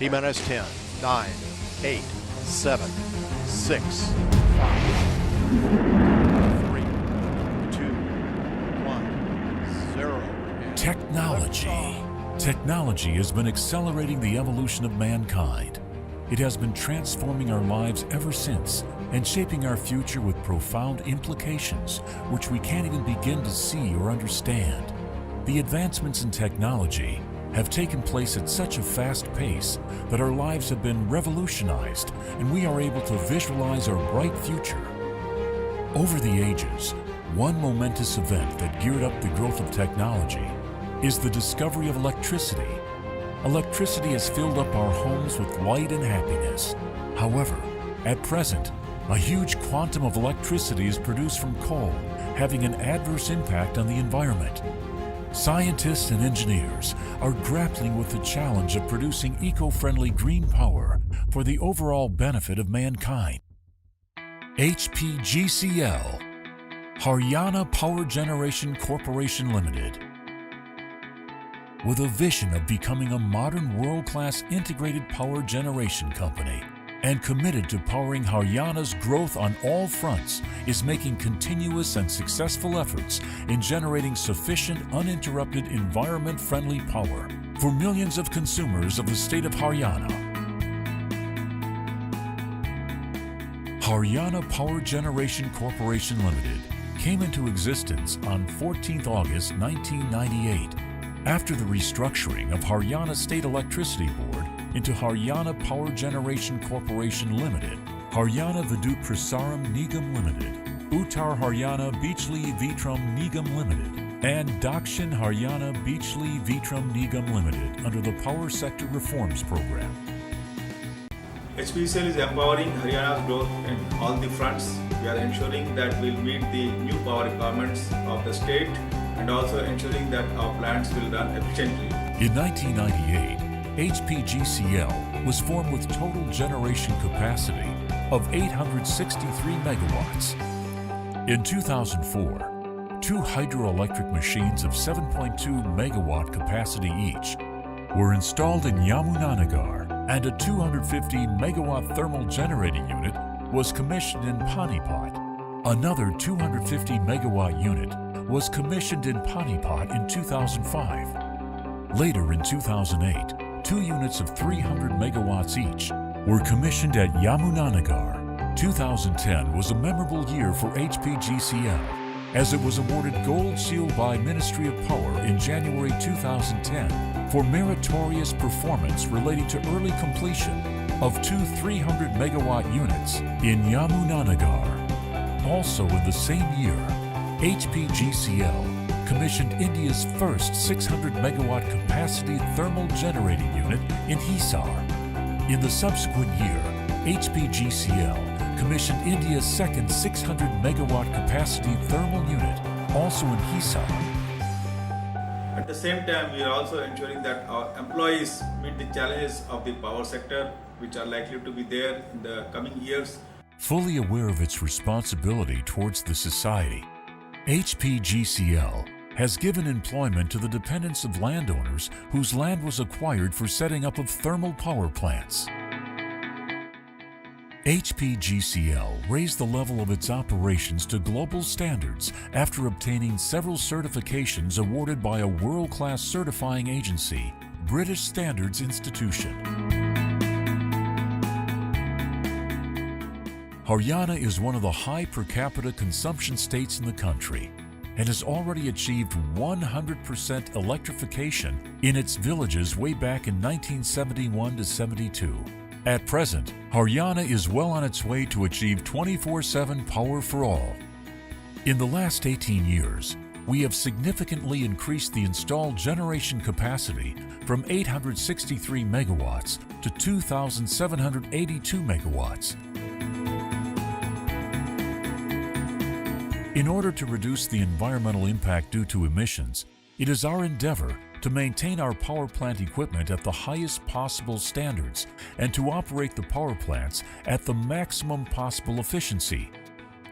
T-minus 10, 9, 8, 7, 6, 5, 3, 2, 1, 0. Technology. Technology has been accelerating the evolution of mankind. It has been transforming our lives ever since and shaping our future with profound implications which we can't even begin to see or understand. The advancements in technology have taken place at such a fast pace that our lives have been revolutionized and we are able to visualize our bright future. Over the ages, one momentous event that geared up the growth of technology is the discovery of electricity. Electricity has filled up our homes with light and happiness. However, at present, a huge quantum of electricity is produced from coal, having an adverse impact on the environment. Scientists and engineers are grappling with the challenge of producing eco-friendly green power for the overall benefit of mankind. Hpgcl, Haryana Power Generation Corporation Limited. With a vision of becoming a modern world-class integrated power generation company and committed to powering Haryana's growth on all fronts, is making continuous and successful efforts in generating sufficient uninterrupted environment-friendly power for millions of consumers of the state of Haryana. Haryana Power Generation Corporation Limited came into existence on 14 August 1998 after the restructuring of Haryana State Electricity Board into Haryana Power Generation Corporation Limited, Haryana Vidyut Prasaram Nigam Limited, Uttar Haryana Bijli Vitram Nigam Limited, and Dakshin Haryana Bijli Vitram Nigam Limited under the Power Sector Reforms Program. Hpgcl is empowering Haryana's growth in all the fronts. We are ensuring that we'll meet the new power requirements of the state and also ensuring that our plants will run efficiently. In 1998, Hpgcl was formed with total generation capacity of 863 megawatts. In 2004, two hydroelectric machines of 7.2 megawatt capacity each were installed in Yamunanagar, and a 250 megawatt thermal generating unit was commissioned in Panipat. Another 250 megawatt unit was commissioned in Panipat in 2005. Later in 2008, two units of 300 megawatts each were commissioned at Yamunanagar. 2010 was a memorable year for Hpgcl, as it was awarded Gold Seal by Ministry of Power in January 2010 for meritorious performance relating to early completion of two 300 megawatt units in Yamunanagar. Also in the same year, Hpgcl commissioned India's first 600 megawatt capacity thermal generating unit in Hisar. In the subsequent year, Hpgcl commissioned India's second 600 megawatt capacity thermal unit, also in Hisar. At the same time, we are also ensuring that our employees meet the challenges of the power sector, which are likely to be there in the coming years. Fully aware of its responsibility towards the society, Hpgcl has given employment to the dependents of landowners whose land was acquired for setting up of thermal power plants. Hpgcl raised the level of its operations to global standards after obtaining several certifications awarded by a world-class certifying agency, British Standards Institution. Haryana is one of the high per capita consumption states in the country and has already achieved 100% electrification in its villages way back in 1971 to 72. At present, Haryana is well on its way to achieve 24/7 power for all. In the last 18 years, we have significantly increased the installed generation capacity from 863 megawatts to 2,782 megawatts. In order to reduce the environmental impact due to emissions, it is our endeavor to maintain our power plant equipment at the highest possible standards and to operate the power plants at the maximum possible efficiency.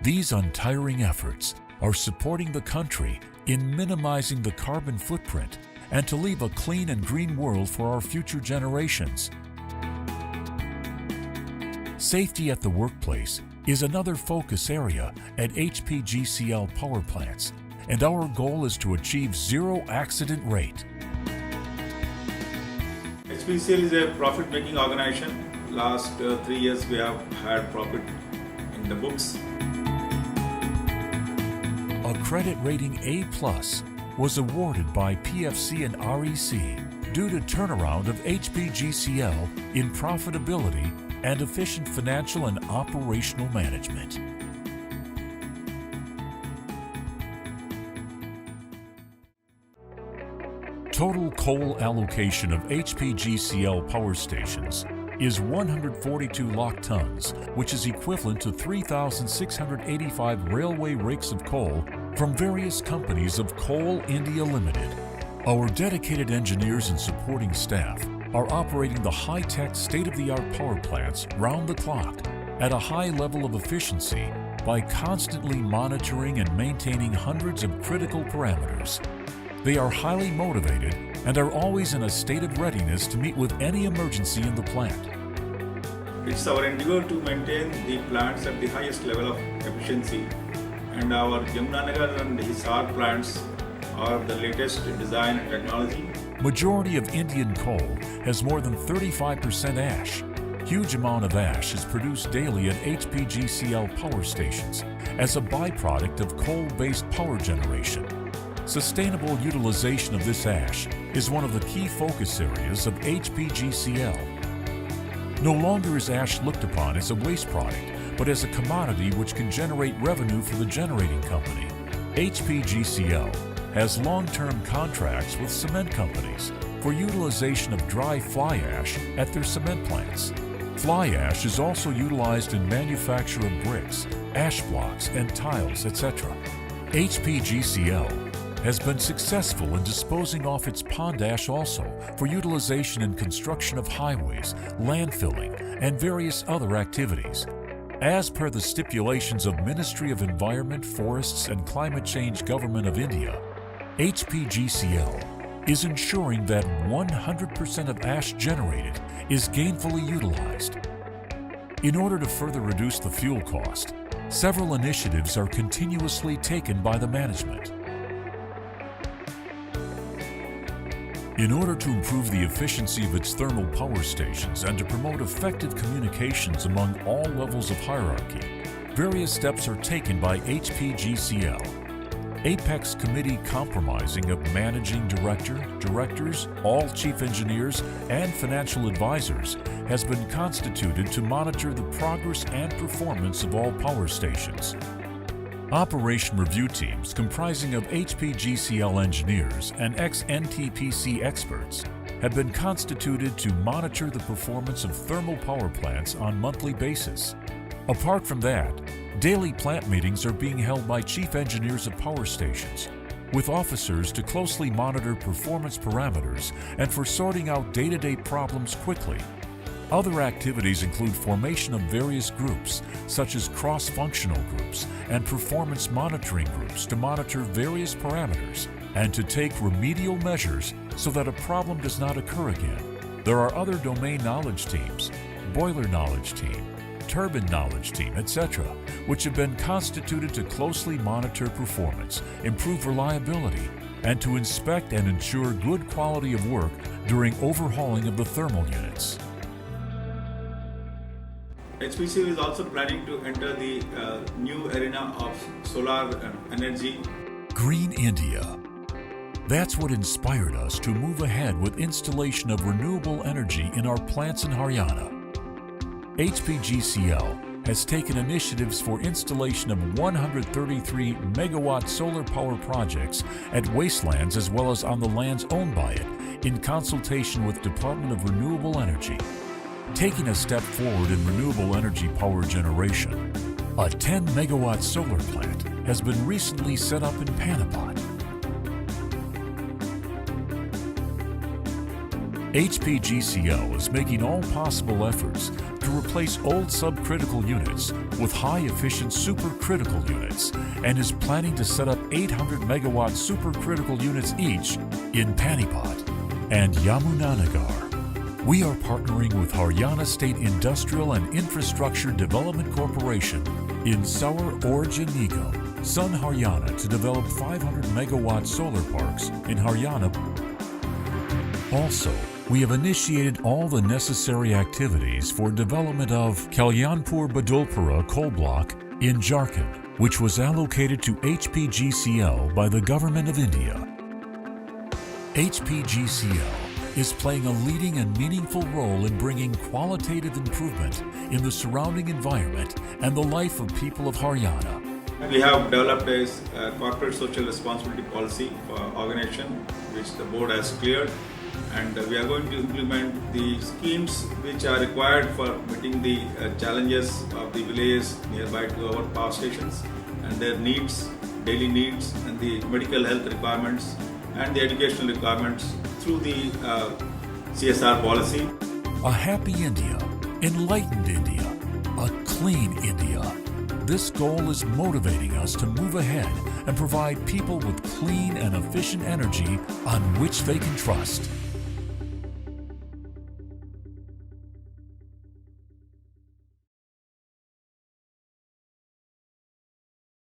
These untiring efforts are supporting the country in minimizing the carbon footprint and to leave a clean and green world for our future generations. Safety at the workplace is another focus area at Hpgcl power plants, and our goal is to achieve zero accident rate. Hpgcl is a profit-making organization. Last 3 years we have had profit in the books. A credit rating A+ was awarded by PFC and REC due to turnaround of Hpgcl in profitability and efficient financial and operational management. Total coal allocation of Hpgcl power stations is 142 lock tons, which is equivalent to 3,685 railway rakes of coal from various companies of Coal India Limited. Our dedicated engineers and supporting staff are operating the high-tech, state-of-the-art power plants round the clock at a high level of efficiency by constantly monitoring and maintaining hundreds of critical parameters. They are highly motivated and are always in a state of readiness to meet with any emergency in the plant. It's our endeavor to maintain the plants at the highest level of efficiency, and our Yamunanagar and Hisar plants are the latest design and technology. Majority of Indian coal has more than 35% ash. Huge amount of ash is produced daily at Hpgcl power stations as a byproduct of coal-based power generation. Sustainable utilization of this ash is one of the key focus areas of Hpgcl. No longer is ash looked upon as a waste product, but as a commodity which can generate revenue for the generating company. Hpgcl has long-term contracts with cement companies for utilization of dry fly ash at their cement plants. Fly ash is also utilized in manufacture of bricks, ash blocks, and tiles, etc. Hpgcl has been successful in disposing off its pond ash also for utilization in construction of highways, landfilling, and various other activities. As per the stipulations of Ministry of Environment, Forests and Climate Change Government of India, Hpgcl is ensuring that 100% of ash generated is gainfully utilized. In order to further reduce the fuel cost, several initiatives are continuously taken by the management. In order to improve the efficiency of its thermal power stations and to promote effective communications among all levels of hierarchy, various steps are taken by Hpgcl. Apex Committee comprising of Managing Director, Directors, all Chief Engineers, and Financial Advisors has been constituted to monitor the progress and performance of all power stations. Operation review teams comprising of Hpgcl engineers and ex-NTPC experts have been constituted to monitor the performance of thermal power plants on monthly basis. Apart from that, daily plant meetings are being held by chief engineers of power stations, with officers to closely monitor performance parameters and for sorting out day-to-day problems quickly. Other activities include formation of various groups, such as cross-functional groups and performance monitoring groups to monitor various parameters and to take remedial measures so that a problem does not occur again. There are other domain knowledge teams, boiler knowledge team, turbine knowledge team, etc., which have been constituted to closely monitor performance, improve reliability, and to inspect and ensure good quality of work during overhauling of the thermal units. Hpgcl is also planning to enter the new arena of solar energy. Green India. That's what inspired us to move ahead with installation of renewable energy in our plants in Haryana. Hpgcl has taken initiatives for installation of 133 megawatt solar power projects at wastelands as well as on the lands owned by it in consultation with Department of Renewable Energy. Taking a step forward in renewable energy power generation, a 10 megawatt solar plant has been recently set up in Panipat. Hpgcl is making all possible efforts to replace old subcritical units with high-efficient supercritical units and is planning to set up 800 megawatt supercritical units each in Panipat and Yamunanagar. we are partnering with Haryana State Industrial and Infrastructure Development Corporation in Saur Orja Nigam, Sun Haryana, to develop 500 megawatt solar parks in Haryana. Also, we have initiated all the necessary activities for development of Kalyanpur Badolpura coal block in Jharkhand, which was allocated to Hpgcl by the Government of India. Hpgcl is playing a leading and meaningful role in bringing qualitative improvement in the surrounding environment and the life of people of Haryana. We have developed a corporate social responsibility policy for organization, which the board has cleared, and we are going to implement the schemes which are required for meeting the challenges of the villages nearby to our power stations and their needs, daily needs, and the medical health requirements and the educational requirements through the CSR policy. A happy India, enlightened India, a clean India. This goal is motivating us to move ahead and provide people with clean and efficient energy on which they can trust.